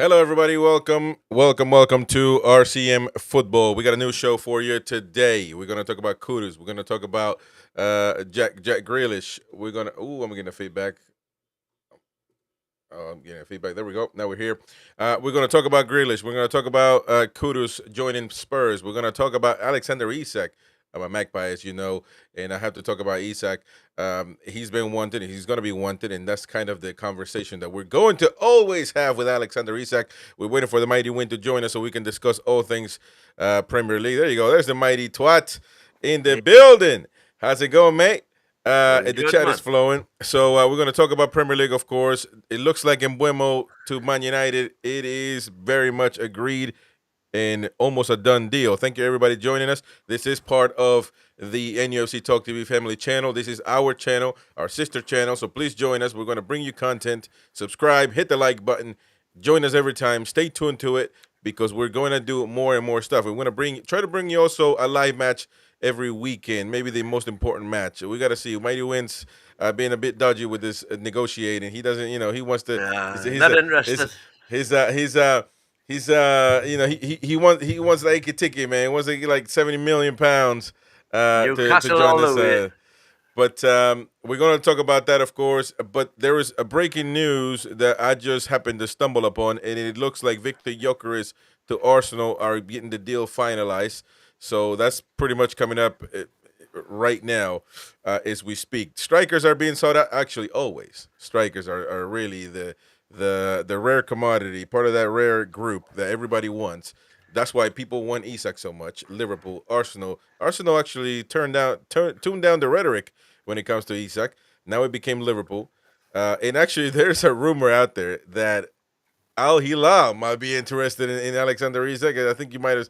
Hello, everybody. Welcome to RCM Football. We got a new show for you today. We're gonna talk about Kudus. We're gonna talk about Jack Grealish. We're gonna. Ooh, I'm getting a feedback. Oh, I'm getting a feedback. There we go. Now we're here. We're gonna talk about Grealish. We're gonna talk about Kudus joining Spurs. We're gonna talk about Alexander Isak. I'm a Magpie, as you know, and I have to talk about Isak. He's been wanted, and he's going to be wanted, and that's kind of the conversation that we're going to always have with Alexander Isak. We're waiting for the mighty wind to join us so we can discuss all things Premier League. There you go. There's the mighty twat in the building. How's it going, mate? Very The good, chat man. is flowing. So we're going to talk about Premier League, of course. It looks like Mbeumo to Man United. It is very much agreed and almost a done deal. Thank you, everybody, joining us. This is part of the NUFC Talk TV family channel. This is our channel, our sister channel. So please join us. We're going to bring you content. Subscribe, hit the like button. Join us every time. Stay tuned to it because we're going to do more and more stuff. We're going to try to bring you also a live match every weekend, maybe the most important match. We got to see. Mighty Wins being a bit dodgy with this negotiating. He doesn't, he wants to. Not interested. He's he wants the Ekitike, man. He wants like 70 million pounds to Newcastle join all this. the way. But we're going to talk about that, of course. But there is a breaking news that I just happened to stumble upon, and it looks like Victor Gyökeres to Arsenal are getting the deal finalized. So that's pretty much coming up right now as we speak. Strikers are being sought out. Actually, always strikers are really the rare commodity, part of that rare group that everybody wants. That's why people want Isak so much. Liverpool, Arsenal. Arsenal actually tuned down the rhetoric when it comes to Isak. Now it became Liverpool. And actually, there's a rumor out there that Al Hilal might be interested in Alexander Isak. I think you might have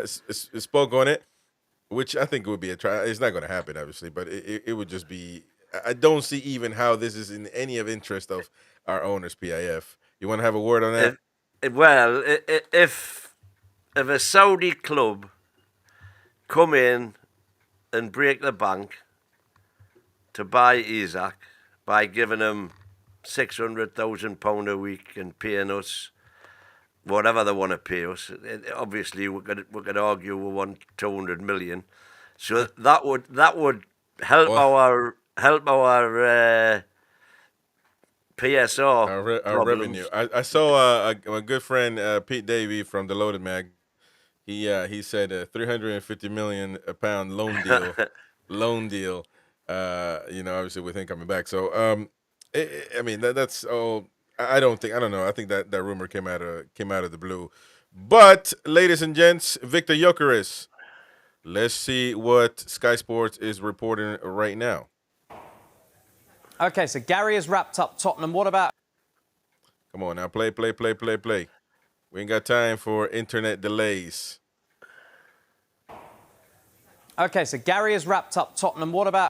spoke on it, which I think would be a try. It's not going to happen, obviously, but it would just be. I don't see even how this is in any of interest of our owners, PIF. You want to have a word on that? If a Saudi club come in and break the bank to buy Isak by giving him £600,000 a week and paying us whatever they want to pay us, obviously we could argue we want 200 million. So that would help our PSR Our revenue. I saw a good friend Pete Davey from the Loaded Mag. He said a 350 million a pound loan deal. Obviously with him coming back. So I mean that's all. I don't know. I think that rumor came out of the blue. But ladies and gents, Victor Gyökeres. Let's see what Sky Sports is reporting right now. Okay, so Gary has wrapped up Tottenham. What about? Come on now, play. We ain't got time for internet delays. Okay, so Gary has wrapped up Tottenham. What about?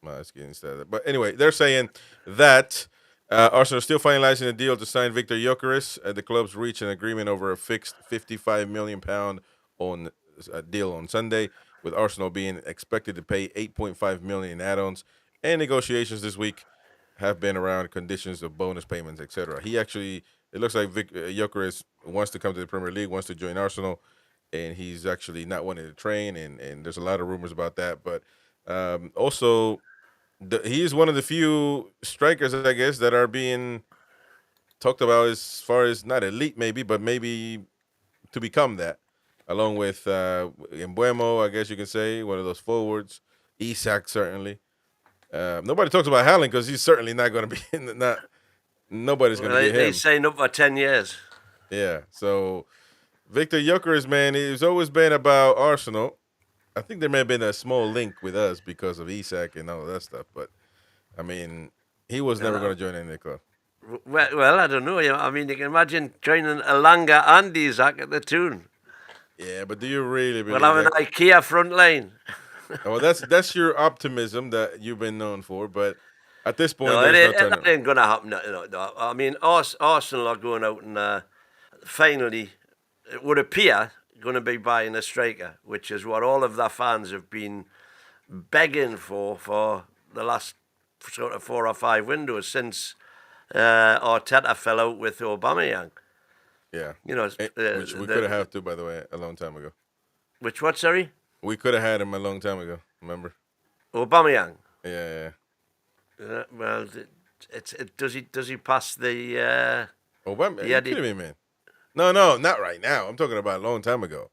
Well, that's getting started. But anyway, they're saying that Arsenal is still finalizing the deal to sign Victor Gyökeres. The clubs reached an agreement over a fixed £55 million on a deal on Sunday, with Arsenal being expected to pay $8.5 million in add-ons. And negotiations this week have been around conditions of bonus payments, etc. It looks like Gyökeres wants to come to the Premier League, wants to join Arsenal, and he's actually not wanting to train. And there's a lot of rumors about that. But also, he is one of the few strikers, I guess, that are being talked about as far as not elite, maybe, but maybe to become that, along with Mbeumo, I guess you can say, one of those forwards. Isak, certainly. Nobody talks about Haaland because he's certainly not going to be nobody's going to get him. He's signed up for 10 years. Yeah. So Victor Gyökeres, man, he's always been about Arsenal. I think there may have been a small link with us because of Isak and all that stuff, but I mean, he was never going to join any club. Well, I don't know. I mean, you can imagine joining Alanga and Isak at the tune. Yeah, but do you really believe We'll have an IKEA front line. Well, that's your optimism that you've been known for, but at this point, No, there's no that ain't going to happen. No. I mean, Arsenal are going out and finally, it would appear, going to be buying a striker, which is what all of their fans have been begging for the last sort of 4 or 5 windows since Arteta fell out with Aubameyang. Yeah. You know, Which we could have too, by the way, a long time ago. Which what? Sorry, We could have had him a long time ago. Remember? Aubameyang. Yeah. Well, does he pass the? Obama, Yeah, you kidding me, man? No, not right now. I'm talking about a long time ago.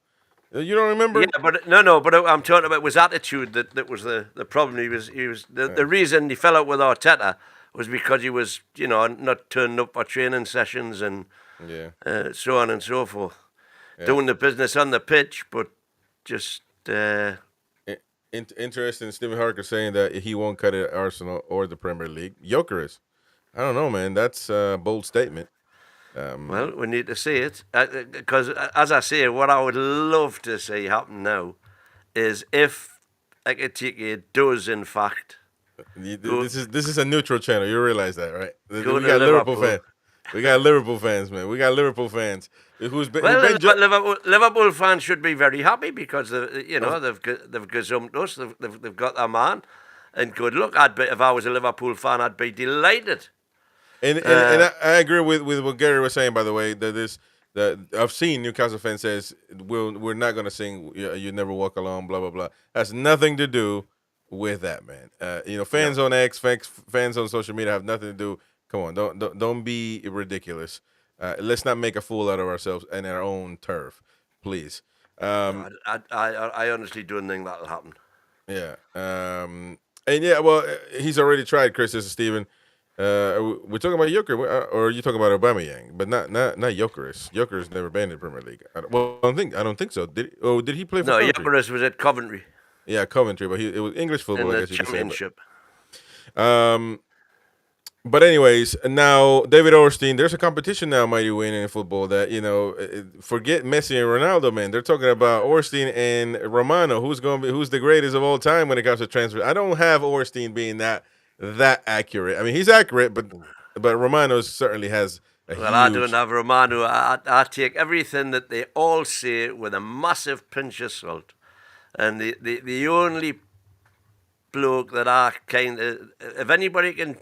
You don't remember? Yeah, but no. But I'm talking about his attitude that was the problem. He was the reason he fell out with Arteta was because he was not turning up for training sessions and so on and so forth, doing the business on the pitch, but just. Interesting. Stephen Harker saying that he won't cut it at Arsenal or the Premier League. Gyökeres. I don't know, man. That's a bold statement. Well, we need to see it because, as I say, what I would love to see happen now is if Ekitike does, in fact, this is a neutral channel. You realize that, right? We Go to got Liverpool Liverpool. fans. We got Liverpool fans, man. We got Liverpool fans who's been. well, Liverpool fans should be very happy because they've gazumped us. They've got their man, and good luck. If I was a Liverpool fan, I'd be delighted. And I agree with what Gary was saying. By the way, that I've seen Newcastle fans says we're not gonna sing "You Never Walk Alone." Blah blah blah. Has nothing to do with that, man. Fans on X, fans on social media have nothing to do. Come on, don't be ridiculous. Let's not make a fool out of ourselves and our own turf, please. I honestly don't think that'll happen. Yeah. Well, he's already tried. Chris, this is Steven. We're talking about Gyökeres, or are you talking about Aubameyang? But not Gyökeres. Gyökeres never been in the Premier League. I don't think so. Did he play for? No, Coventry? Gyökeres was at Coventry. Yeah, Coventry, but it was English football. In I the guess you could say. Championship. But anyways, now David Ornstein. There's a competition now, Mighty Wayne, in football that forget Messi and Ronaldo, man. They're talking about Ornstein and Romano. Who's the greatest of all time when it comes to transfer? I don't have Ornstein being that accurate. I mean, he's accurate, but Romano certainly has a huge... I don't have Romano. I take everything that they all say with a massive pinch of salt. And the only bloke that I if anybody can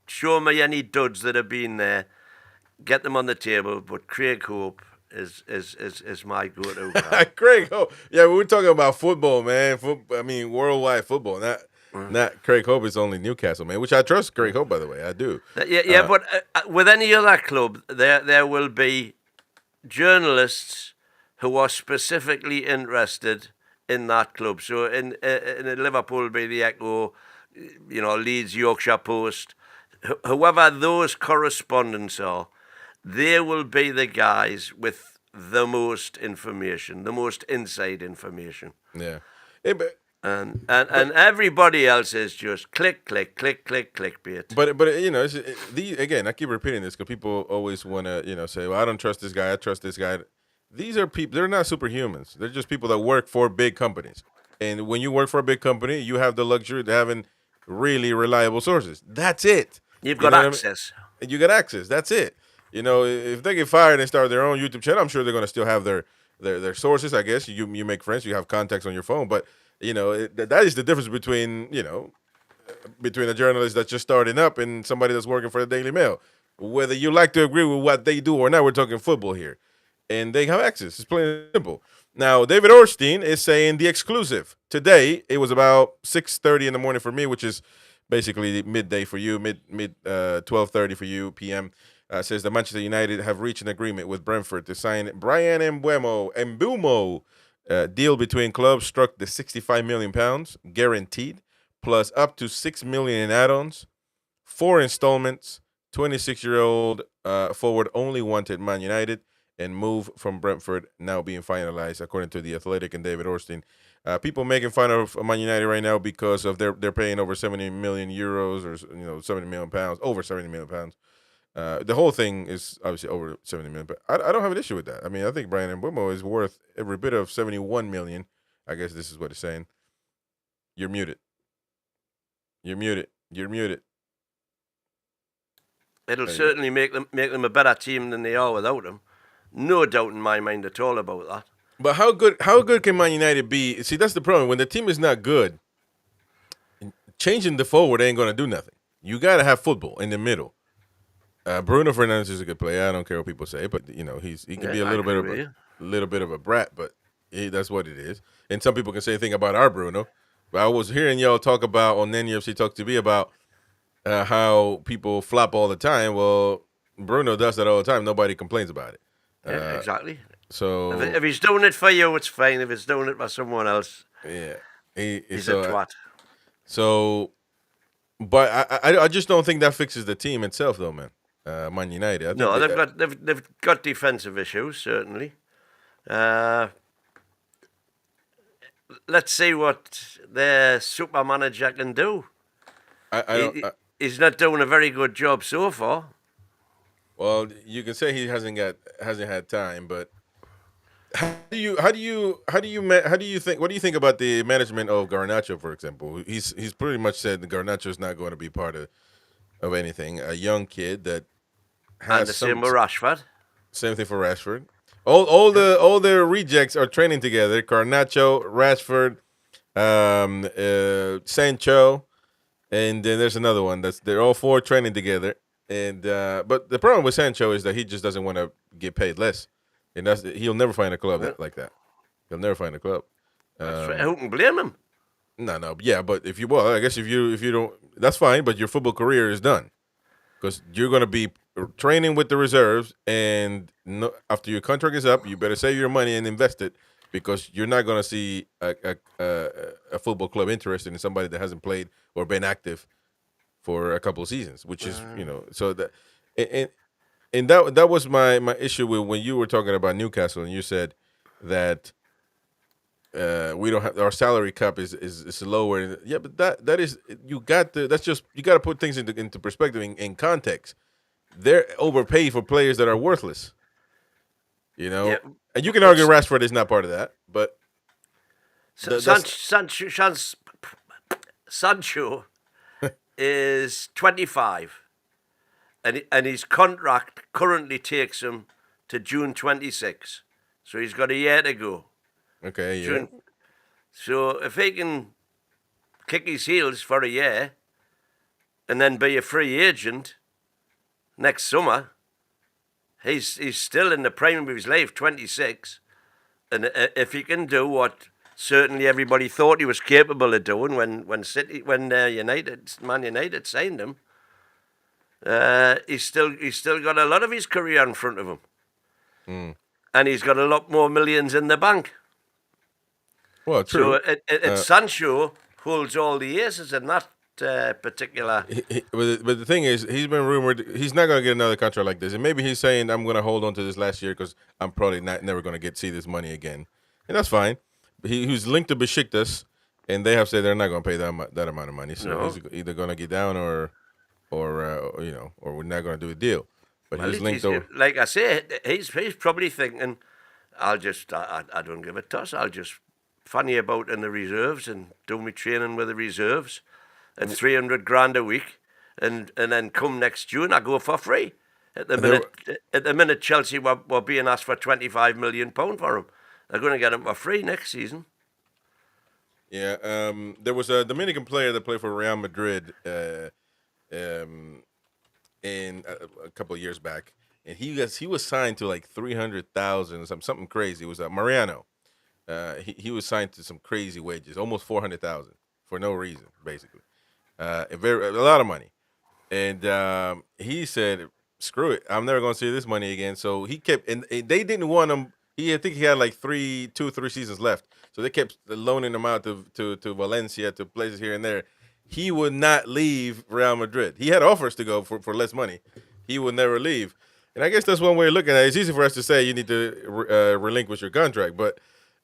show me any duds that have been there, get them on the table. But Craig Hope is my go-to guy. Craig Hope. Yeah, we're talking about football, man. Worldwide football, not Craig Hope is only Newcastle, man, which I trust Craig Hope, by the way. I do. But with any other club, there will be journalists who are specifically interested in that club. So in Liverpool will be the Echo, Leeds, Yorkshire Post, whoever those correspondents are, they will be the guys with the most information, the inside information. Yeah. And everybody else is just click, clickbait. But again, I keep repeating this because people always want to say, well, I don't trust this guy, I trust this guy. These are people. They're not superhumans. They're just people that work for big companies. And when you work for a big company, you have the luxury of having really reliable sources. That's it. You've got access. You got access. That's it. If they get fired and start their own YouTube channel, I'm sure they're going to still have their sources. I guess you make friends, you have contacts on your phone, but that is the difference between a journalist that's just starting up and somebody that's working for the Daily Mail. Whether you like to agree with what they do or not, we're talking football here, and they have access. It's plain and simple. Now, David Ornstein is saying the exclusive today. It was about 6:30 in the morning for me, which is basically midday for you, mid 12:30 for you p.m. Says that Manchester United have reached an agreement with Brentford to sign Bryan Mbeumo. Deal between clubs struck the £65 million guaranteed, plus up to $6 million in add-ons, 4 installments. 26-year-old forward only wanted Man United, and move from Brentford now being finalized, according to The Athletic and David Ornstein. People making fun of Man United right now because of they're paying over 70 million euros or 70 million pounds, over 70 million pounds. The whole thing is obviously over 70 million, but I don't have an issue with that. I mean, I think Bryan Mbeumo is worth every bit of 71 million. I guess this is what it's saying. You're muted. It'll certainly make them a better team than they are without him. No doubt in my mind at all about that. But how good can Man United be? See, that's the problem. When the team is not good, changing the forward ain't going to do nothing. You got to have football in the middle. Bruno Fernandes is a good player. I don't care what people say, but he can be a I little bit agree of with a you. little bit of a brat, but that's what it is. And some people can say anything about our Bruno, but I was hearing y'all talk about on NUFC Talk TV about how people flop all the time. Well, Bruno does that all the time. Nobody complains about it. Yeah, exactly. So If he's doing it for you, it's fine. If he's doing it for someone else, yeah, he's a twat. so. But I just don't think that fixes the team itself, though, man. Man United. I think No, they've got defensive issues certainly. Uh, let's see what their super manager can do. I don't. He's not doing a very good job so far. Well, you can say he hasn't had time, but how do you think? What do you think about the management of Garnacho, for example? He's pretty much said that Garnacho is not going to be part of anything. A young kid that And has the some same with Rashford. same thing for Rashford. All the rejects are training together. Garnacho, Rashford, Sancho, and then there's another one they're all four training together. And but the problem with Sancho is that he just doesn't want to get paid less, and he'll never find a club like that. He'll never find a club. That's right. Who can blame him? No, yeah, but I guess if you don't, that's fine. But your football career is done because you're going to be training with the reserves, and after your contract is up, you better save your money and invest it because you're not going to see a football club interested in somebody that hasn't played or been active for a couple of seasons, which is so that and that was my issue with when you were talking about Newcastle and you said that we don't have our salary cap is lower. Yeah, but that is you got to put things into perspective in context. They're overpaid for players that are worthless. Yeah, And you can argue Rashford is not part of that, but Sancho is 25, and his contract currently takes him to June 26. So he's got a year to go. Okay, yeah. So if he can kick his heels for a year and then be a free agent next summer, he's still in the prime of his life, 26. And if he can do what certainly everybody thought he was capable of doing when Man United signed him, he's still got a lot of his career in front of him, and he's got a lot more millions in the bank. Well, true. So Sancho holds all the aces in that particular. But the thing is, he's been rumored he's not going to get another contract like this, and maybe he's saying I'm going to hold on to this last year because I'm probably never going to see this money again, and that's fine. He's linked to Besiktas, and they have said they're not going to pay that amount of money. So he's either going to get down or we're not going to do a deal. But he's linked over. Like I say, he's probably thinking, I don't give a toss. I'll just fanny about in the reserves and do my training with the reserves at 300 grand a week, and then come next June I go for free. At the minute Chelsea were being asked for £25 million for him. They're going to get him for free next season. Yeah, there was a Dominican player that played for Real Madrid in a couple of years back, and he was signed to like 300,000 something crazy. It was Mariano. He was signed to some crazy wages, almost 400,000 for no reason, basically. A lot of money, and he said, "Screw it, I'm never going to see this money again." So he kept, and they didn't want him. I think he had like 2 or 3 seasons left. So they kept loaning him out to Valencia, to places here and there. He would not leave Real Madrid. He had offers to go for less money. He would never leave. And I guess that's one way of looking at it. It's easy for us to say you need to relinquish your contract, but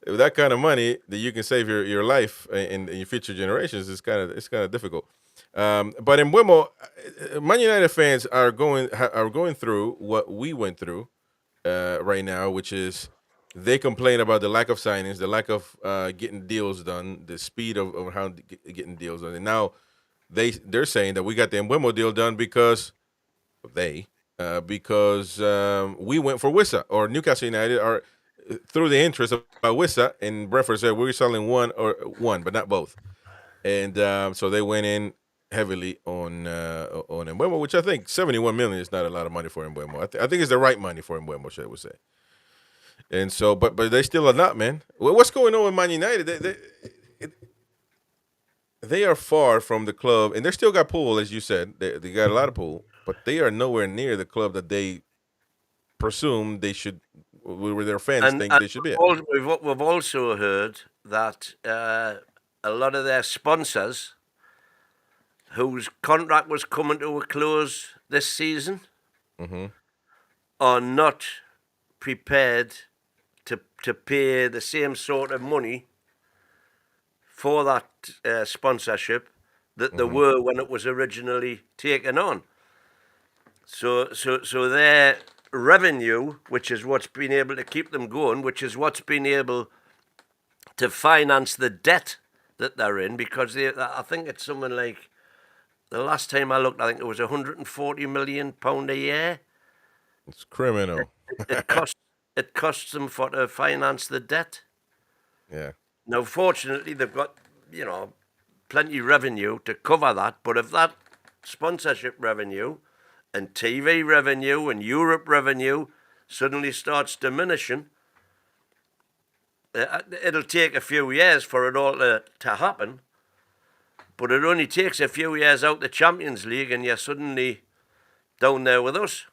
with that kind of money that you can save your life in your future generations, it's kind of difficult. But in Mbeumo, Man United fans are going through what we went through right now, which is they complain about the lack of signings, the lack of getting deals done, the speed of how getting deals done, and now they're saying that we got the Mbeumo deal done because we went for Wissa, or Newcastle United are through the interest of Wissa, and Brentford said we're selling one, but not both, and so they went in heavily on Mbeumo, which I think 71 million is not a lot of money for Mbeumo. I think it's the right money for Mbeumo, should we say? And so, but they still are not, man. What's going on with Man United? They are far from the club, and they still got pull, as you said. They got a lot of pull, but they are nowhere near the club that they presume they should, where their fans think they should be at. We've also heard that a lot of their sponsors, whose contract was coming to a close this season, are not prepared to pay the same sort of money for that sponsorship that they were when it was originally taken on. So their revenue, which is what's been able to keep them going, which is what's been able to finance the debt that they're in, because I think it's something like, the last time I looked, I think it was £140 million a year. It's criminal. It costs them to finance the debt. Yeah. Now, fortunately, they've got, plenty of revenue to cover that. But if that sponsorship revenue and TV revenue and Europe revenue suddenly starts diminishing, it'll take a few years for it all to happen. But it only takes a few years out the Champions League and you're suddenly down there with us.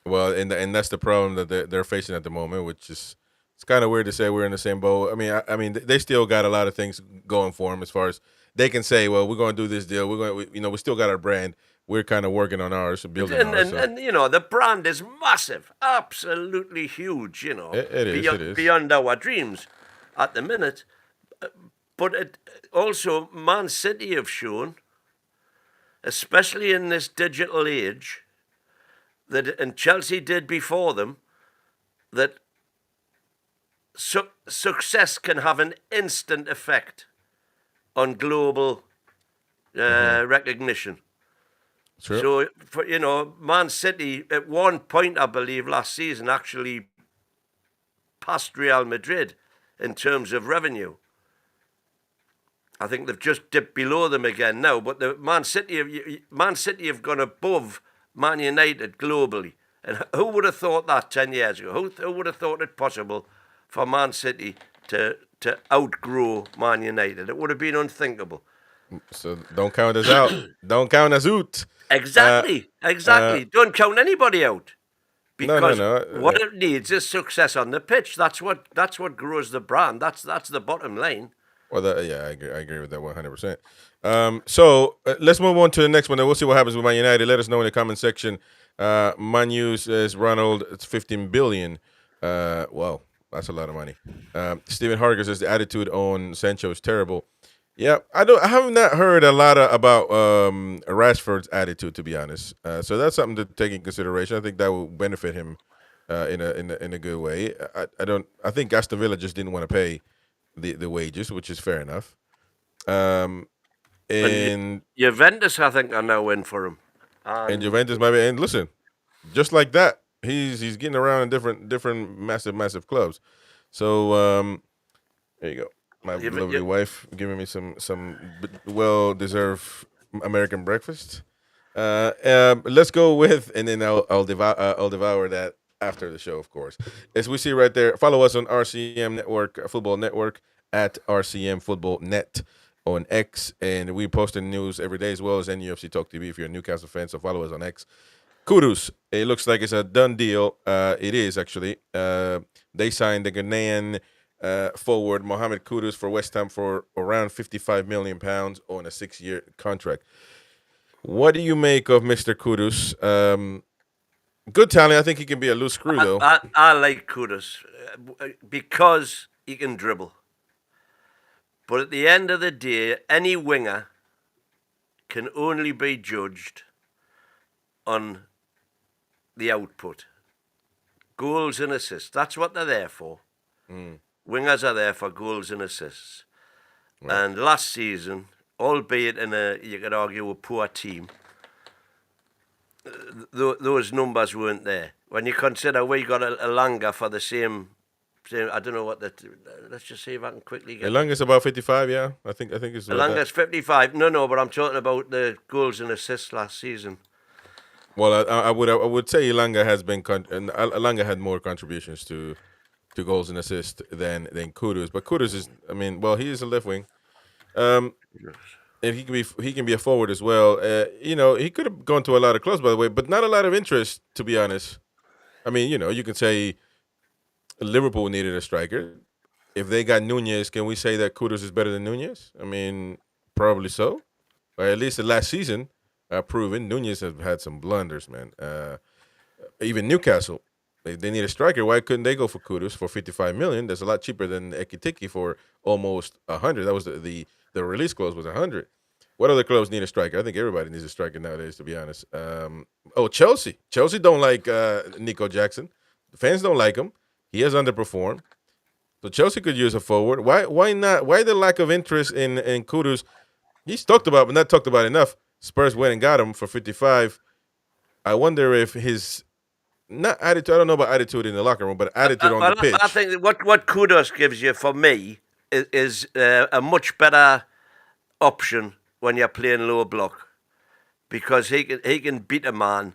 Well, and that's the problem that they're facing at the moment, which is, it's kind of weird to say we're in the same boat. I mean, they still got a lot of things going for them as far as they can say, well, we're going to do this deal. We still got our brand. We're kind of working on ours, building ours. And the brand is massive, absolutely huge. It is beyond our dreams at the minute. But it also, Man City have shown, especially in this digital age, and Chelsea did before them, that success can have an instant effect on global recognition. True. So, Man City at one point, I believe, last season actually passed Real Madrid in terms of revenue. I think they've just dipped below them again now, but the Man City have gone above Man United globally. And who would have thought that 10 years ago? Who would have thought it possible for Man City to outgrow Man United? It would have been unthinkable. So don't count us out. Don't count us out. Exactly. Don't count anybody out. Because no. What it needs is success on the pitch. That's what grows the brand. That's the bottom line. Well, I agree with that 100%. So let's move on to the next one. Then we'll see what happens with Man United. Let us know in the comment section. Man U says, Ronald, it's 15 billion. Well, that's a lot of money. Stephen Harger says the attitude on Sancho is terrible. Yeah, I have not heard a lot about Rashford's attitude, to be honest. So that's something to take in consideration. I think that will benefit him in a good way. I think Aston Villa just didn't want to pay the wages, which is fair enough. And Juventus, I think, are now in for him. And Juventus might be. And listen, just like that, he's getting around in different massive clubs. So there you go. My lovely wife giving me some well-deserved American breakfast. Let's go with, and then I'll devour that after the show, of course. As we see right there, follow us on RCM Network, Football Network, at RCM Football Net on X, and we post the news every day as well as NUFC Talk TV if you're a Newcastle fan, so follow us on X. Kudus, it looks like it's a done deal. It is, actually. They signed the Ghanaian forward Mohammed Kudus for West Ham for around £55 million on a 6-year contract. What do you make of Mr. Kudus? Good talent. I think he can be a loose screw, though. I like Kudus because he can dribble. But at the end of the day, any winger can only be judged on the output. Goals and assists. That's what they're there for. Wingers are there for goals and assists. Right. And last season, albeit in you could argue, a poor team, those numbers weren't there. When you consider we got a Langa for the same I don't know what that. Let's just see if I can quickly get. Elanga's about 55, yeah. I think it's about Elanga's 55. No, but I'm talking about the goals and assists last season. Well, I would say Elanga has been and Elanga had more contributions to goals and assists than Kudus, but Kudus is, I mean, well, he is a left wing, and he can be a forward as well. He could have gone to a lot of clubs, by the way, but not a lot of interest, to be honest. I mean, you can say Liverpool needed a striker. If they got Nunez, can we say that Kudus is better than Nunez? I mean, probably so. Or at least the last season, proven. Nunez has had some blunders, man. Even Newcastle, they need a striker. Why couldn't they go for Kudus for 55 million? That's a lot cheaper than Ekitike for almost 100. That was the release clause was 100. What other clubs need a striker? I think everybody needs a striker nowadays, to be honest. Chelsea. Chelsea don't like Nico Jackson. The fans don't like him. He has underperformed. So Chelsea could use a forward. Why not? Why the lack of interest in Kudus? He's talked about, but not talked about enough. Spurs went and got him for 55. I wonder if his not attitude. I don't know about attitude in the locker room, but attitude on the pitch. I think what Kudus gives you for me is a much better option when you're playing lower block, because he can beat a man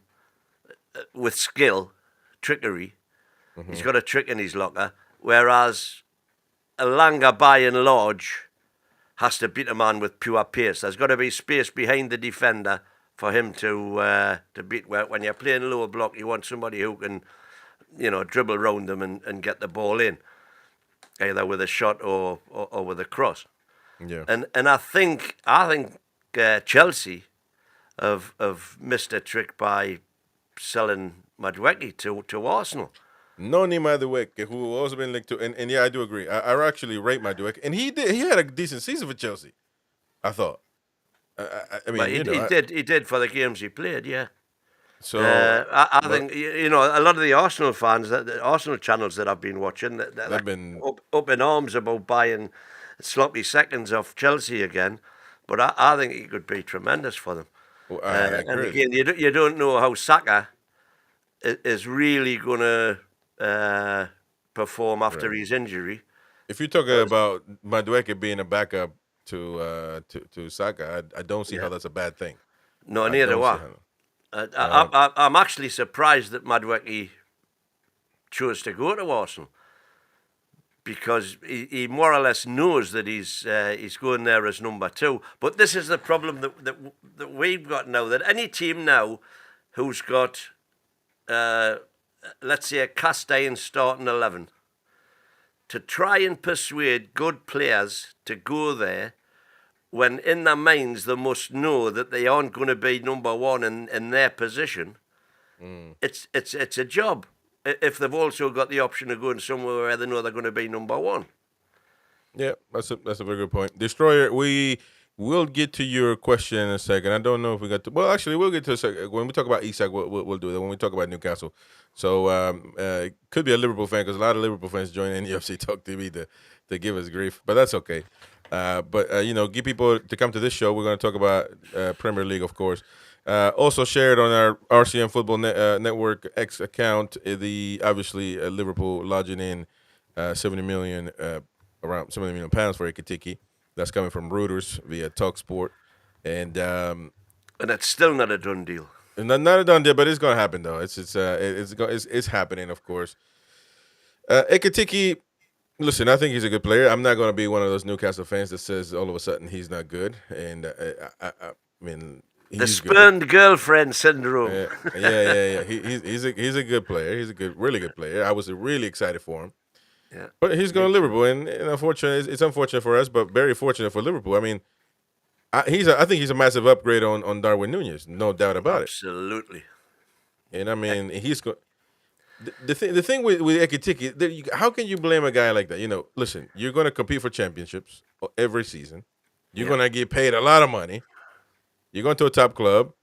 with skill, trickery. Mm-hmm. He's got a trick in his locker, whereas Elanga, by and large, has to beat a man with pure pace. There's got to be space behind the defender for him to beat. When you're playing lower block, you want somebody who can, dribble around them and get the ball in, either with a shot or with a cross. Yeah. And I think Chelsea have missed a trick by selling Madueke to Arsenal. Noni Madueke, who also been linked to, and yeah, I do agree. I actually rate Madueke, and he had a decent season for Chelsea, I thought. I mean, he did for the games he played, yeah. So I think a lot of the Arsenal fans, the Arsenal channels that I've been watching, they've been up in arms about buying sloppy seconds off Chelsea again. But I think he could be tremendous for them. Well, and again, you don't know how Saka is really going to perform after his injury. If you're talking about Madueke being a backup to Saka, I don't see how that's a bad thing. No, neither do I. I'm actually surprised that Madueke chose to go to Arsenal, because he more or less knows that he's going there as number 2. But this is the problem that we've got now, that any team now who's got, let's say, a cast iron starting 11, to try and persuade good players to go there, when in their minds they must know that they aren't going to be number 1 in their position, it's a job. If they've also got the option of going somewhere where they know they're going to be number 1. Yeah, that's a very good point. Destroyer, we will get to your question in a second. I don't know if we got to. Well, actually, we'll get to a second. When we talk about Isak, we'll do that. When we talk about Newcastle, so it could be a Liverpool fan, because a lot of Liverpool fans join NEFC Talk TV to give us grief, but that's okay. But get people to come to this show. We're going to talk about Premier League, of course. Also shared on our RCM Football Network X account, obviously Liverpool lodging in around 70 million pounds for Ekitike. That's coming from Reuters via TalkSport, and it's still not a done deal. Not a done deal, but it's going to happen though. It's happening, of course. Ekitike, listen, I think he's a good player. I'm not going to be one of those Newcastle fans that says all of a sudden he's not good, and I mean. The spurned girlfriend syndrome. Yeah. He's a good player. He's a really good player. I was really excited for him. Yeah. But he's going to Liverpool, and unfortunately, it's unfortunate for us, but very fortunate for Liverpool. I mean, I think he's a massive upgrade on Darwin Nunez, no doubt about Absolutely. it. And I mean, he's going. The thing with Ekitike, how can you blame a guy like that? Listen, you're going to compete for championships every season. You're going to get paid a lot of money. You're going to a top club,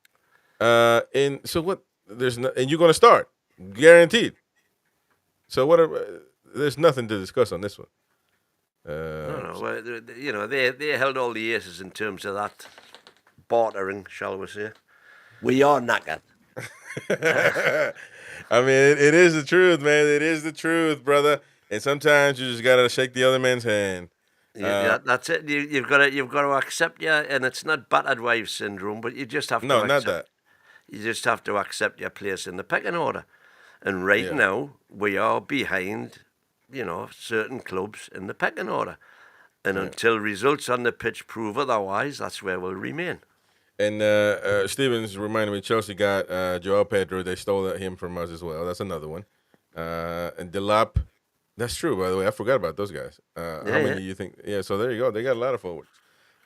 and so what? And you're going to start, guaranteed. So there's nothing to discuss on this one. No. Well, they held all the aces in terms of that bartering, shall we say? We are knackered. I mean, it is the truth, man. It is the truth, brother. And sometimes you just gotta shake the other man's hand. Yeah, that's it. You've got to accept and it's not battered wife syndrome, but you just have to No, not accept. that. You just have to accept your place in the pecking order. And right Yeah. now we are behind, certain clubs in the pecking order. And Yeah. until results on the pitch prove otherwise, that's where we'll remain. And Stevens reminded me Chelsea got Joao Pedro. They stole him from us as well. That's another one. And Delap. That's true, by the way. I forgot about those guys. How Yeah, many yeah. do you think? Yeah, so there you go. They got a lot of forwards.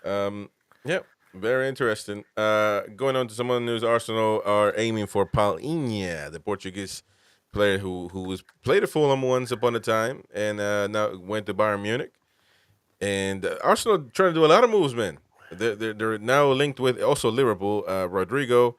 Yeah, very interesting. Going on to some other news, Arsenal are aiming for Palhinha, the Portuguese player who was played at Fulham once upon a time and now went to Bayern Munich. And Arsenal trying to do a lot of moves, man. They're now linked with also Liverpool, Rodrigo,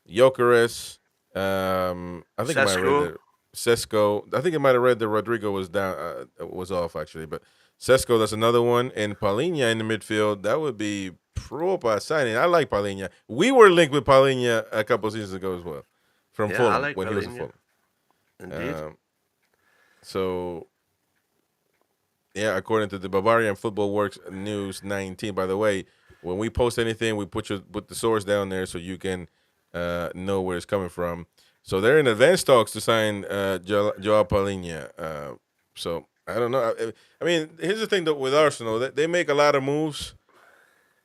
Gyökeres. I think I might have read Sesko. that Sesko. I think I might have read that Rodrigo was down, was off actually, but Sesko, that's another one, and Palhinha in the midfield. That would be proper signing. I like Palhinha. We were linked with Palhinha a couple seasons ago as well, from Yeah, I Fulham like when he was in Bellingham. Fulham. Indeed. So yeah, according to the Bavarian Football Works News 19. By the way, when we post anything, we put the source down there so you can know where it's coming from. So they're in advanced talks to sign Joao Palhinha. So I don't know. I mean, here's the thing though with Arsenal, they make a lot of moves,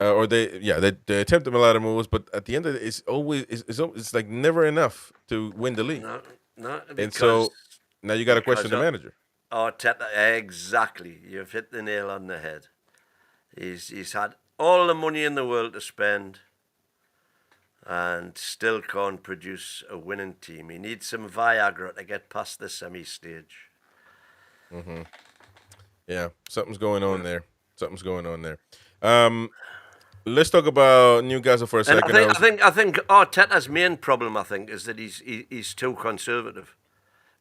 or they attempt a lot of moves, but at the end of it, it's always it's like never enough to win the league. No, And because so now you got to question the manager. Arteta, exactly. You've hit the nail on the head. He's had all the money in the world to spend, and still can't produce a winning team. He needs some Viagra to get past the semi-stage. Yeah, something's going on there. Something's going on there. Let's talk about Newcastle for a And second. I think Arteta's main problem, I think, is that he's too conservative.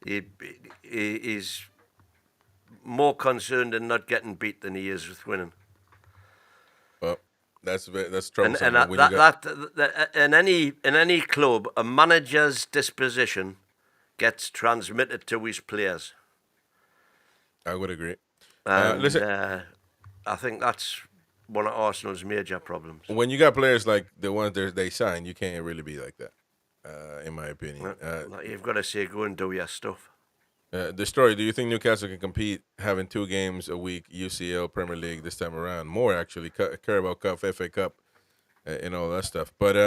He's more concerned in not getting beat than he is with winning. Well, that's And troublesome. and when you that in any club, a manager's disposition gets transmitted to his players. I would agree. And Listen, I think that's one of Arsenal's major problems. when you got players like the ones they sign, you can't really be like that, in my opinion. You've got to say, go and do your stuff. The story, do you think Newcastle can compete having 2 games a week, UCL, Premier League this time around? More, actually, Carabao Cup, FA Cup, and all that stuff. But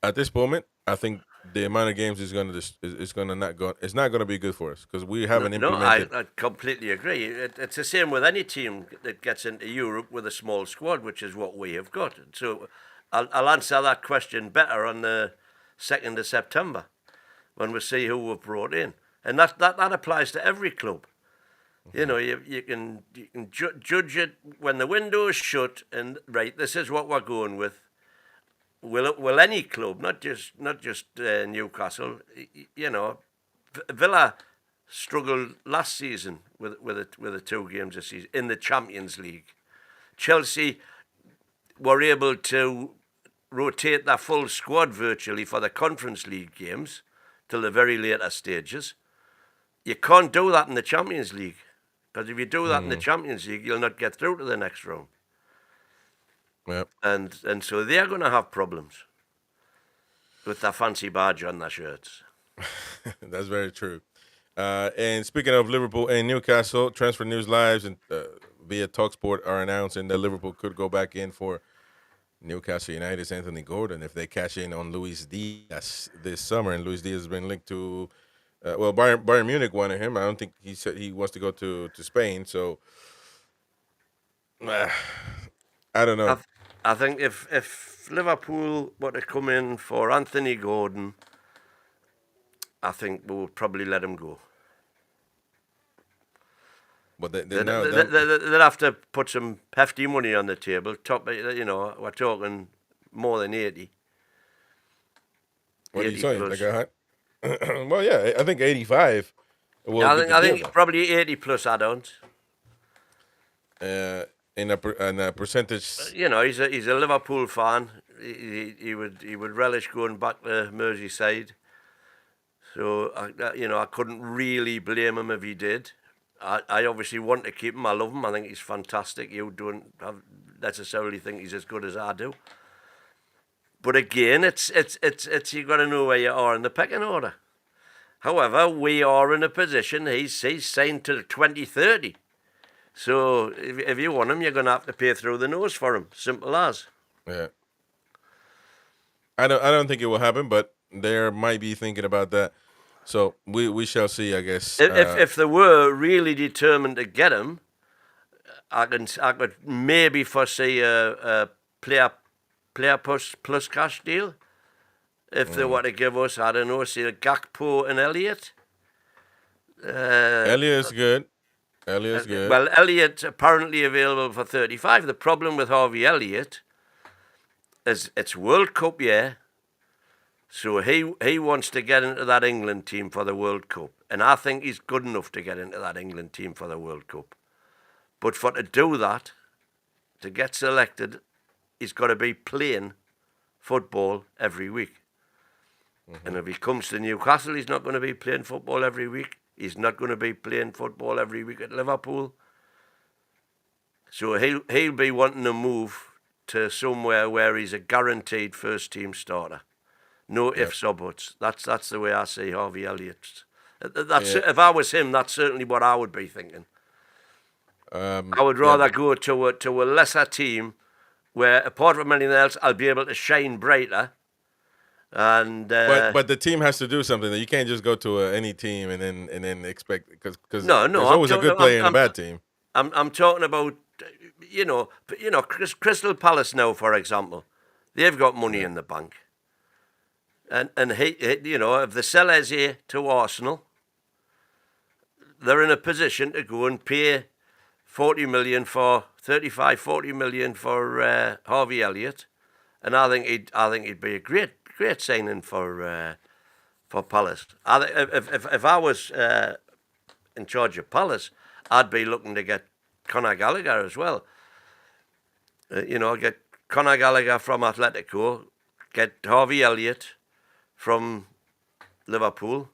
at this moment, I think the amount of games is it's not gonna be good for us because we haven't No, implemented. I completely agree. It's the same with any team that gets into Europe with a small squad, which is what we have got. So I'll answer that question better on the 2nd of September when we see who we've brought in. And that applies to every club. You know, you can judge it when the window is shut and, right, this is what we're going with. Will any club, not just Newcastle, you know, Villa struggled last season with the 2 games this season in the Champions League. Chelsea were able to rotate their full squad virtually for the Conference League games till the very later stages. You can't do that in the Champions League, because if you do that in the Champions League, you'll not get through to the next round. Yep. And so they're going to have problems with their fancy badge on their shirts. That's very true. And speaking of Liverpool and Newcastle, Transfer News Lives and via TalkSport are announcing that Liverpool could go back in for Newcastle United's Anthony Gordon if they cash in on Luis Diaz this summer. And Luis Diaz has been linked to, Bayern Munich wanted him. I don't think he said he wants to go to Spain. So I don't know. I think if Liverpool were to come in for Anthony Gordon, I think we would probably let him go. But they'd They'd have to put some hefty money on the table. We're talking more than 80. what are you 80 saying? plus. Like well, yeah, I think 85. I think probably 80 plus add-ons. In a percentage. You know, he's a Liverpool fan. He would relish going back to Merseyside. So I couldn't really blame him if he did. I obviously want to keep him. I love him. I think he's fantastic. You don't necessarily think he's as good as I do. But again, it's you got to know where you are in the pecking order. However, we are in a position. He's signed till 2030. So if you want him, you're going to have to pay through the nose for him. Simple as. Yeah. I don't think it will happen, but they might be thinking about that. So we shall see, I guess. If they were really determined to get him, I could maybe foresee a player plus cash deal. If they were to give us, I don't know, say Gakpo and Elliott. Elliott's good. Elliott's good. Well, Elliott apparently available for 35. The problem with Harvey Elliott is it's World Cup year, so he wants to get into that England team for the World Cup, and I think he's good enough to get into that England team for the World Cup. But for to do that, to get selected, he's got to be playing football every week. And if he comes to Newcastle, he's not going to be playing football every week. He's not going to be playing football every week at Liverpool. So he'll be wanting to move to somewhere where he's a guaranteed first team starter. No ifs or buts. That's the way I see Harvey Elliott. If I was him, that's certainly what I would be thinking. I would rather go to a lesser team where, apart from anything else, I'll be able to shine brighter. And but the team has to do something. You can't just go to any team and then expect, because there's always a good player in a bad team. I'm talking about Crystal Palace now, for example. They've got money in the bank, and he if they sell Eze to Arsenal, they're in a position to go and pay 40 million for 40 million for Harvey Elliott, and I think he'd be a great signing for Palace. If I was in charge of Palace, I'd be looking to get Conor Gallagher as well. Get Conor Gallagher from Atletico, get Harvey Elliott from Liverpool.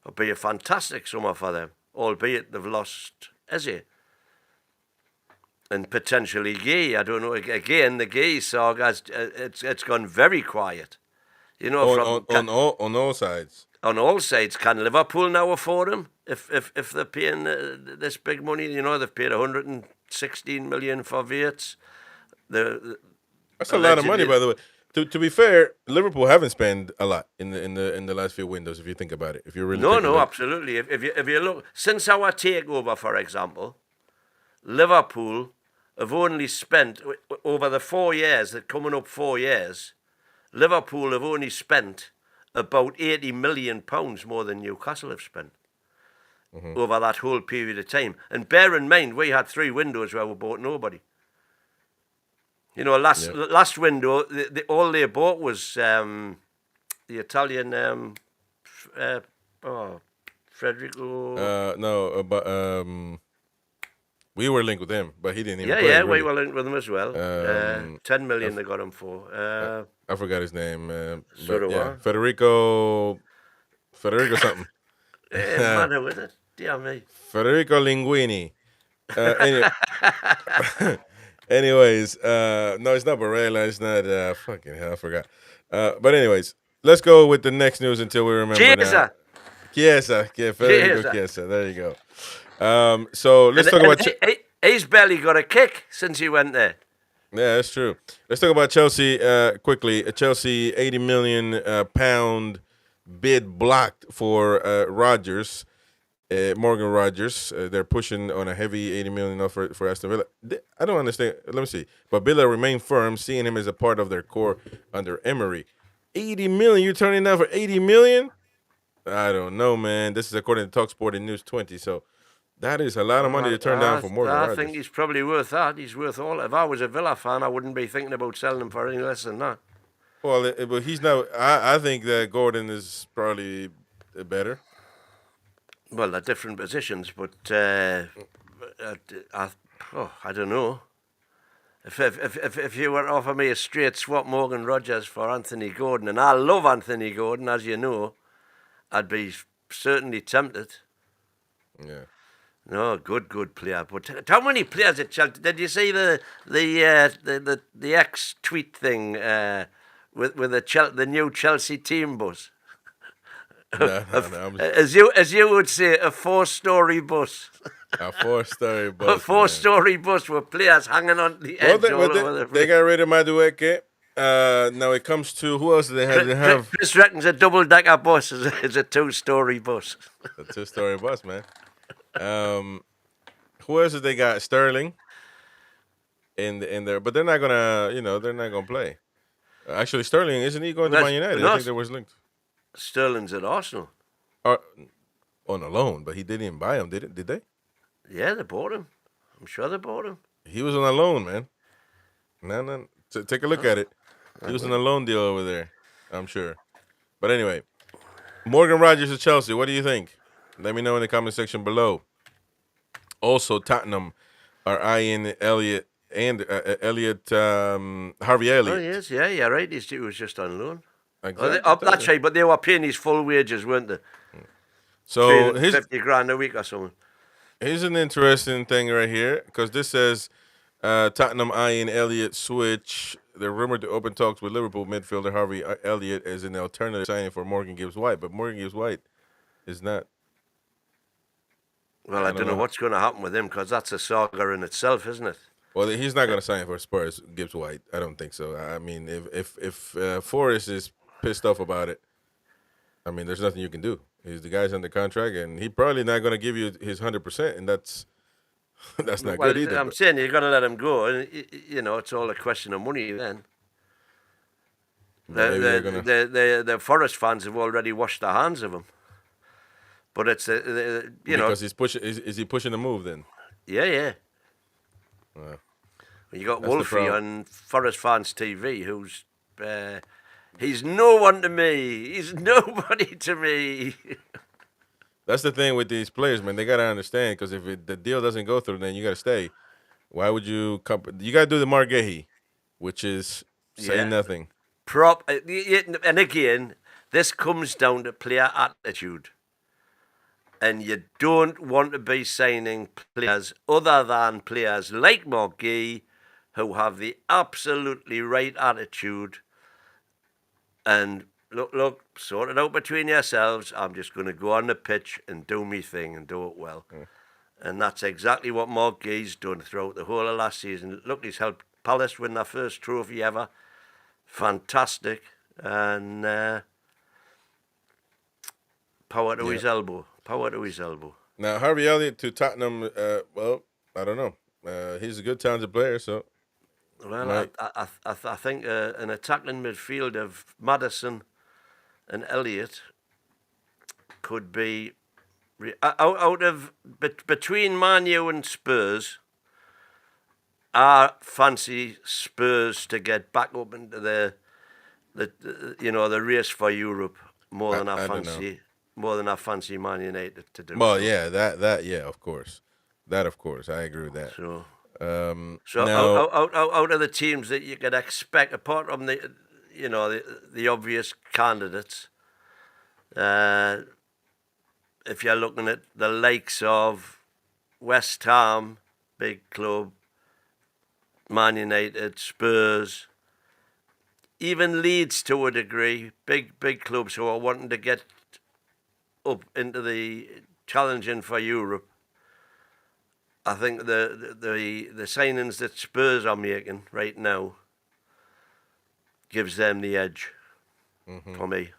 It'd be a fantastic summer for them, albeit they've lost Eze. And potentially Gay. I don't know. Again, the Gay saga, it's gone very quiet. On all sides. On all sides. Can Liverpool now afford him? If they're paying this big money, they've paid 116 million for Wirtz. That's a lot of money, by the way. To be fair, Liverpool haven't spent a lot in the last few windows. If you think about it, if you really absolutely. If you look since our takeover, for example, Liverpool have only spent over the 4 years. They're coming up 4 years. Liverpool have only spent about £80 million more than Newcastle have spent over that whole period of time. And bear in mind, we had 3 windows where we bought nobody. Last window, all they bought was the Italian Federico. We were linked with him, but he didn't even play. Yeah, we were linked with him as well. 10 million they got him for. I forgot his name. Federico something. Matter with it. Dear me. Federico Linguini. Anyways, no, it's not Barella. It's not fucking hell. I forgot. But anyways, let's go with the next news until we remember. Chiesa. Yeah, Federico Chiesa. There you go. So let's talk about. He's barely got a kick since he went there. Yeah, that's true. Let's talk about Chelsea quickly. Chelsea £80 million bid blocked for Rodgers, Morgan Rodgers. They're pushing on a heavy £80 million offer for Aston Villa. I don't understand. Let me see. But Villa remain firm, seeing him as a part of their core under Emery. $80 million. You turning down for $80 million? I don't know, man. This is according to TalkSport and News 20. So that is a lot of money to turn down for Morgan Rodgers. I think he's probably worth that. He's worth all. If I was a Villa fan, I wouldn't be thinking about selling him for any less than that. Well, but he's not. I think that Gordon is probably better. Well, they're different positions, but I don't know. If you were to offer me a straight swap Morgan Rodgers for Anthony Gordon, and I love Anthony Gordon, as you know, I'd be certainly tempted. Yeah. No, good player. But how many players at Chelsea? Did you see the ex tweet thing with the new Chelsea team bus? No, no, no. As you would say, a 4-story bus. A 4-story A bus, man. 4-story bus with players hanging on the Well, edge all over the they got rid of Madueke. Now it comes to who else do they have? They have Chris reckons a double-decker bus is a 2-story bus. a 2-story bus, man. Who else did they got? Sterling in there, but they're not gonna, they're not gonna play. Actually, Sterling isn't he going to Man United? I think there was linked. Sterling's at Arsenal. On a loan, but he didn't even buy him, did they? Yeah, they bought him. I'm sure they bought him. He was on a loan, man. No. Take a look at it. He was on a loan deal over there, I'm sure. But anyway, Morgan Rogers of Chelsea. What do you think? Let me know in the comment section below. Also, Tottenham are eyeing Elliott and Harvey Elliott. Oh, yes, yeah, you're right. He was just on loan. Exactly. That's right, but they were paying his full wages, weren't they? So Paying 50 grand a week or something. Here's an interesting thing right here, because this says Tottenham eyeing Elliott switch. They're rumored to open talks with Liverpool midfielder Harvey Elliott as an alternative signing for Morgan Gibbs-White, but Morgan Gibbs-White is not. Well, I don't know what's going to happen with him, because that's a saga in itself, isn't it? Well, he's not going to sign for Spurs, Gibbs-White. I don't think so. I mean, if Forrest is pissed off about it, I mean, there's nothing you can do. The guy's under contract, and he probably not going to give you his 100%, and that's not good either. I'm saying you've got to let him go, and it's all a question of money then. The Forest fans have already washed their hands of him. But it's because he's pushing. Is he pushing the move then? Yeah. You got Wolfie on Forest fans TV, who's he's no one to me. He's nobody to me. That's the thing with these players, man. They gotta understand, because if the deal doesn't go through, then you gotta stay. Why would you? You gotta do the Mark Gahey, which is saying nothing. And again, this comes down to player attitude. And you don't want to be signing players other than players like Mark Gahey, who have the absolutely right attitude. And look, sort it out between yourselves. I'm just going to go on the pitch and do me thing and do it well. And that's exactly what Mark Gahey's done throughout the whole of last season. Look, he's helped Palace win their first trophy ever. Fantastic. And power to his elbow. Power to his elbow. Now, Harvey Elliott to Tottenham, well, I don't know. He's a good, talented player, so. Well, I think an attacking midfield of Maddison and Elliott could be out of between Man U and Spurs. I fancy Spurs to get back up into the race for Europe more than I fancy Man United to do. Well, yeah, that of course, I agree with that. So. Now, out of the teams that you could expect, apart from the obvious candidates, if you're looking at the likes of West Ham, big club, Man United, Spurs, even Leeds to a degree, big clubs who are wanting to get up into the challenging for Europe. I think the signings that Spurs are making right now gives them the edge for me.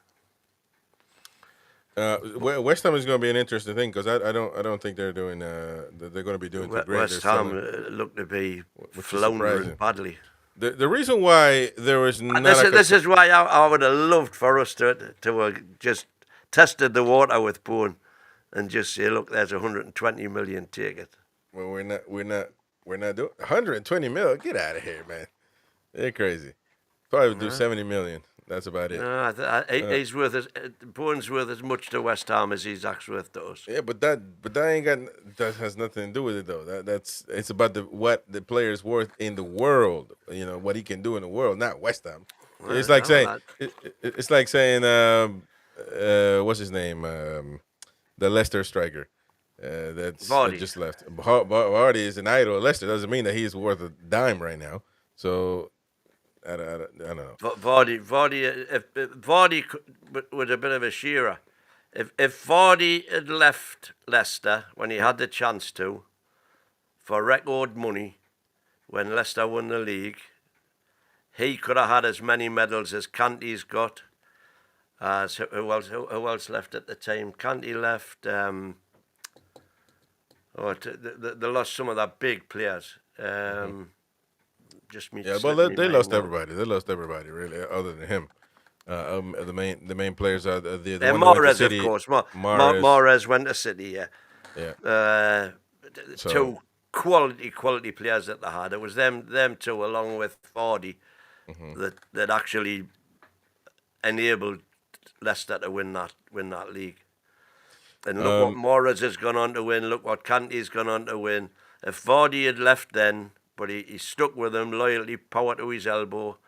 West Ham is going to be an interesting thing, because I don't think they're doing they're going to be doing too great. West Ham look to be floundering badly. The reason why there was not this is why I would have loved for us to just tested the water with Bowen and just say, look, there's 120 million, take it. Well, we're not doing 120 million. Get out of here, man. They're crazy. Probably would do 70 million. That's about it. No, he's Bowen's worth as much to West Ham as Isaac's worth to us. Yeah, but that that has nothing to do with it though. It's about what the player's worth in the world. What he can do in the world, not West Ham. Well, it's like saying what's his name? The Leicester striker. That Vardy. just left. Vardy is an idol at Leicester. Doesn't mean that he's worth a dime right now. So I don't know. Vardy. If Vardy was a bit of a shearer, if Vardy had left Leicester when he had the chance to, for record money, when Leicester won the league, he could have had as many medals as Kante's got. Who else left at the time? Kante left. They lost some of their big players. Just me. Yeah, well, they lost everybody. They lost everybody really, other than him. The main players are the one that went to Mahrez, City. of course. Mahrez. Mahrez went to City. Yeah. Yeah. Two quality players that they had. It was them two, along with Vardy, that actually enabled Leicester to win that league. And look what Mahrez has gone on to win. Look what Kante's gone on to win. If Vardy had left then, but he stuck with him, loyalty, power to his elbow.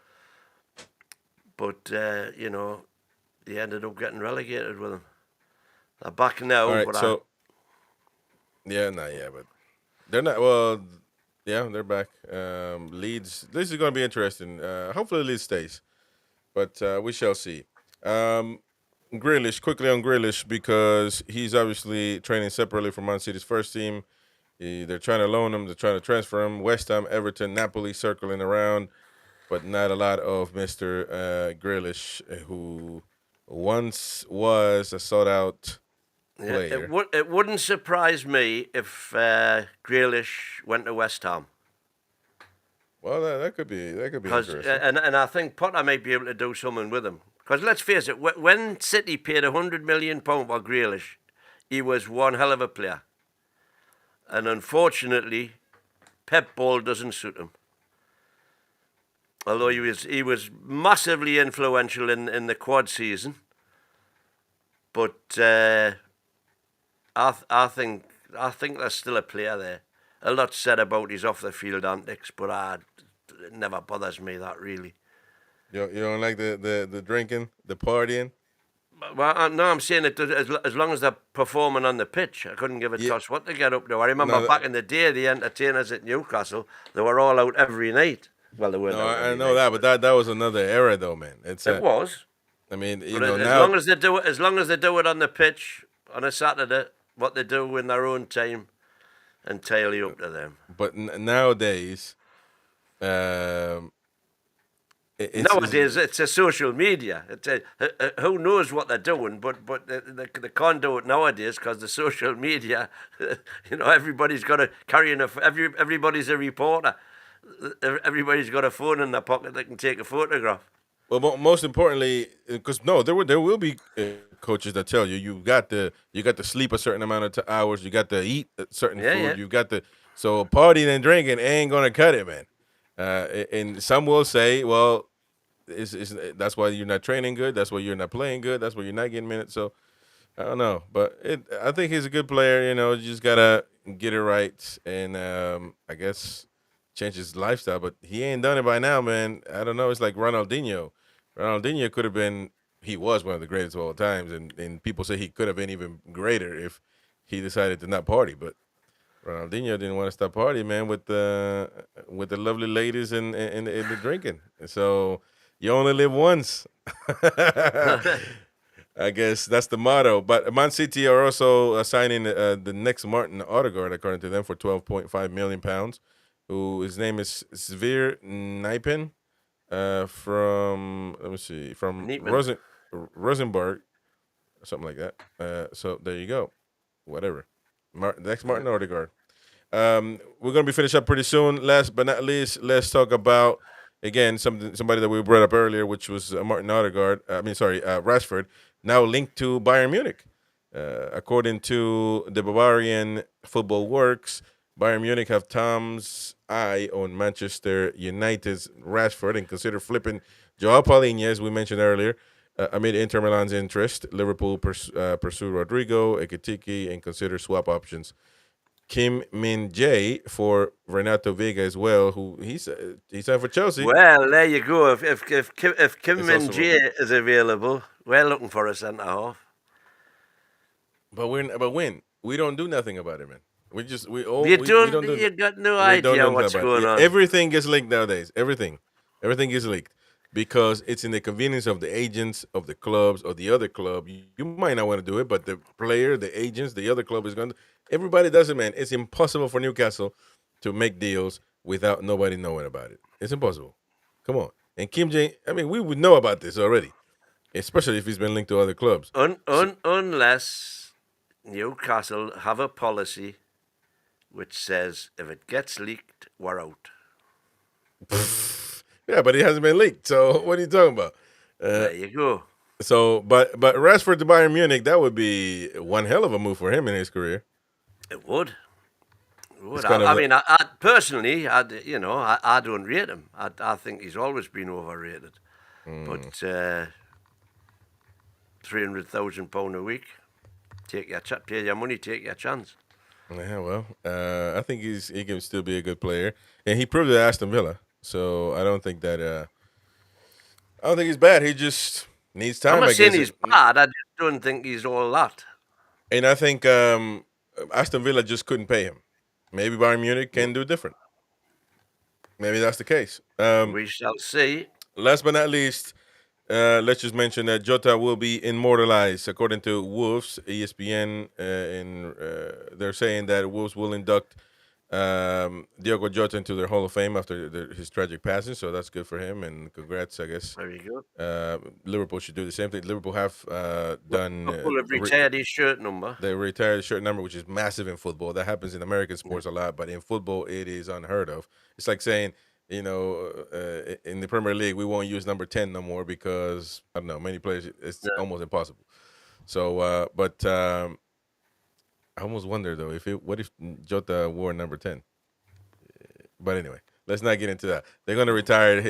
But, he ended up getting relegated with him. They're back now. All right, but but they're not. Well, yeah, they're back. Leeds. This is going to be interesting. Hopefully, Leeds stays, but we shall see. Grealish, quickly on Grealish, because he's obviously training separately from Man City's first team. They're trying to loan him. They're trying to transfer him. West Ham, Everton, Napoli circling around, but not a lot of Mr. Grealish, who once was a sought-out player. It wouldn't surprise me if Grealish went to West Ham. Well, that could be interesting. And I think Potter might be able to do something with him. Because let's face it, when City paid £100 million for Grealish, he was one hell of a player. And unfortunately, Pep Ball doesn't suit him. Although he was massively influential in the quad season. But I think there's still a player there. A lot said about his off the field antics, but it never bothers me that really. You don't like the drinking, the partying? Well, no, I'm saying that as long as they're performing on the pitch, I couldn't give a toss what they get up to. I remember back in the day, the entertainers at Newcastle, they were all out every night. Well, they weren't. No, I know that, but that was another era, though, man. It was. I mean, as now, long as they do it on the pitch on a Saturday, what they do in their own time, entirely up to them. But nowadays, it's a social media. Who knows what they're doing, but they can't do it nowadays because the social media. Everybody's got to carry everybody's a reporter. Everybody's got a phone in their pocket that can take a photograph. Well, most importantly, because there will be coaches that tell you got to sleep a certain amount of hours, you got to eat a certain food, you got to so partying and drinking ain't gonna cut it, man. And some will say, well, that's why you're not training good, that's why you're not playing good, that's why you're not getting minutes. So I don't know, but I think he's a good player. You just gotta get it right, and I guess change his lifestyle. But he ain't done it by now, man. I don't know. It's like Ronaldinho. Ronaldinho could have been. He was one of the greatest of all times, and people say he could have been even greater if he decided to not party. But Ronaldinho didn't want to stop partying, man, with the lovely ladies and the drinking. So you only live once. I guess that's the motto. But Man City are also signing the next Martin Odegaard, according to them, for £12.5 million. Who his name is Svir Nijpen, from Rosenborg, something like that. So there you go. Whatever. Next Martin Odegaard. We're gonna be finished up pretty soon. Last but not least, let's talk about again somebody that we brought up earlier, which was Martin Odegaard. Rashford, now linked to Bayern Munich. According to the Bavarian Football Works, Bayern Munich have Tom's eye on Manchester United's Rashford and consider flipping Joao Paulinho, as we mentioned earlier, amid Inter Milan's interest. Liverpool pursue Rodrigo, Ekitike, and consider swap options. Kim Min-jae for Renato Vega as well, who he's signed for Chelsea. Well, there you go. If Kim Min-jae is available, we're looking for a centre half. But when? We don't do nothing about it, man. We just we You don't do. you got no We don't idea know what's about it. going on. Everything gets leaked nowadays. Everything gets leaked because it's in the convenience of the agents of the clubs or the other club. You might not want to do it, but the player, the agents, the other club is going to. Everybody does it, man. It's impossible for Newcastle to make deals without nobody knowing about it. It's impossible. Come on. And Kim J. I mean, we would know about this already, especially if he's been linked to other clubs. Unless Newcastle have a policy which says if it gets leaked, we're out. Yeah, but it hasn't been leaked. So what are you talking about? There you go. So, but Rashford to Bayern Munich, that would be one hell of a move for him in his career. It would. It would. It's kind of I mean, I personally, I don't rate him. I think he's always been overrated. But £300,000 a week, pay your money, take your chance. Yeah, well, I think he can still be a good player, and he proved it at Aston Villa. So I don't think that I don't think he's bad. He just needs time. I'm not I saying guess. he's bad. I just don't think he's all that. And I think Aston Villa just couldn't pay him. Maybe Bayern Munich can do different. Maybe that's the case. We shall see. Last but not least, let's just mention that Jota will be immortalized, according to Wolves, ESPN, and they're saying that Wolves will induct Diogo Jota into their Hall of Fame after his tragic passing. So that's good for him, and congrats, I guess. Very good. Liverpool should do the same thing. Liverpool have done. Liverpool have retired his shirt number. They retired the shirt number, which is massive in football. That happens in American sports a lot, but in football, it is unheard of. It's like saying, in the Premier League, we won't use number 10 no more because, I don't know, many players, it's almost impossible. So, but I almost wonder, though, what if Jota wore number 10? But anyway, let's not get into that. They're going to retire,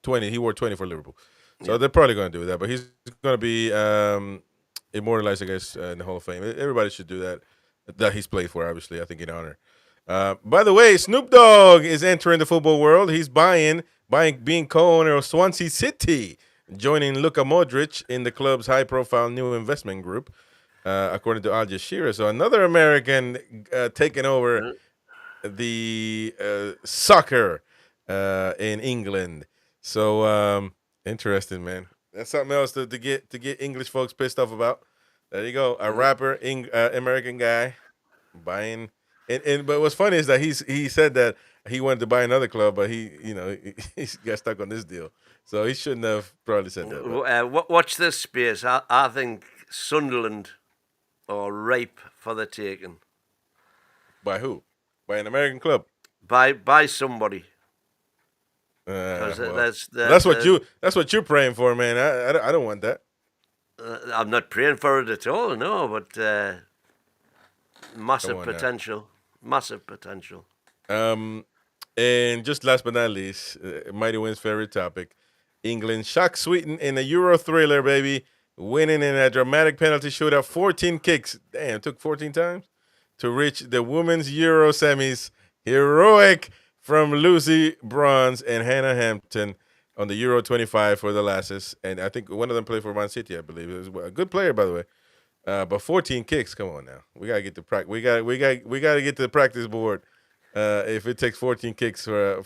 20. He wore 20 for Liverpool. So they're probably going to do that, but he's going to be immortalized, I guess, in the Hall of Fame. Everybody should do that he's played for, obviously, I think, in honor. By the way, Snoop Dogg is entering the football world. He's being co-owner of Swansea City, joining Luka Modric in the club's high-profile new investment group, according to Al Jazeera. So another American taking over the soccer in England. So interesting, man. That's something else to get English folks pissed off about. There you go, a rapper, American guy buying. But what's funny is that he said that he wanted to buy another club, but he got stuck on this deal, so he shouldn't have probably said that. Watch this space. I think Sunderland are ripe for the taking. By who? By an American club? By somebody. That's what you're praying for, man. I don't want that. I'm not praying for it at all, no. But massive potential. Massive potential. And just last but not least, Mighty Win's favorite topic, England shock Sweden in a Euro thriller, baby, winning in a dramatic penalty shootout, 14 kicks. Damn, it took 14 times to reach the women's Euro semis. Heroic from Lucy Bronze and Hannah Hampton on the Euro 25 for the Lasses. And I think one of them played for Man City, I believe. It was a good player, by the way. But 14 kicks, come on now. We gotta get to practice. We gotta get to the practice board. If it takes 14 kicks for a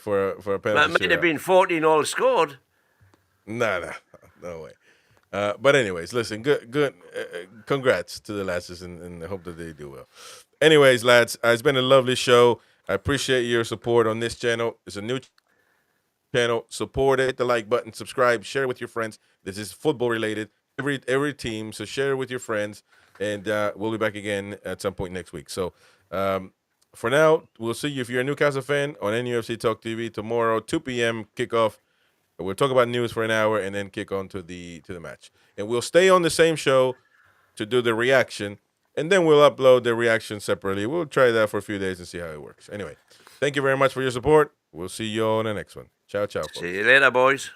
penalty, that might have been 14 all scored. Nah, no way. But anyways, listen, good. Congrats to the Lasses, and I hope that they do well. Anyways, lads, it's been a lovely show. I appreciate your support on this channel. It's a new channel. Support it, hit the like button, subscribe, share with your friends. This is football related. Every team, so share it with your friends, and we'll be back again at some point next week. So for now, we'll see you if you're a Newcastle fan on NUFC Talk TV tomorrow, 2 p.m. kickoff. We'll talk about news for an hour and then kick on to the match. And we'll stay on the same show to do the reaction, and then we'll upload the reaction separately. We'll try that for a few days and see how it works. Anyway, thank you very much for your support. We'll see you all in the next one. Ciao, folks. See you later, boys.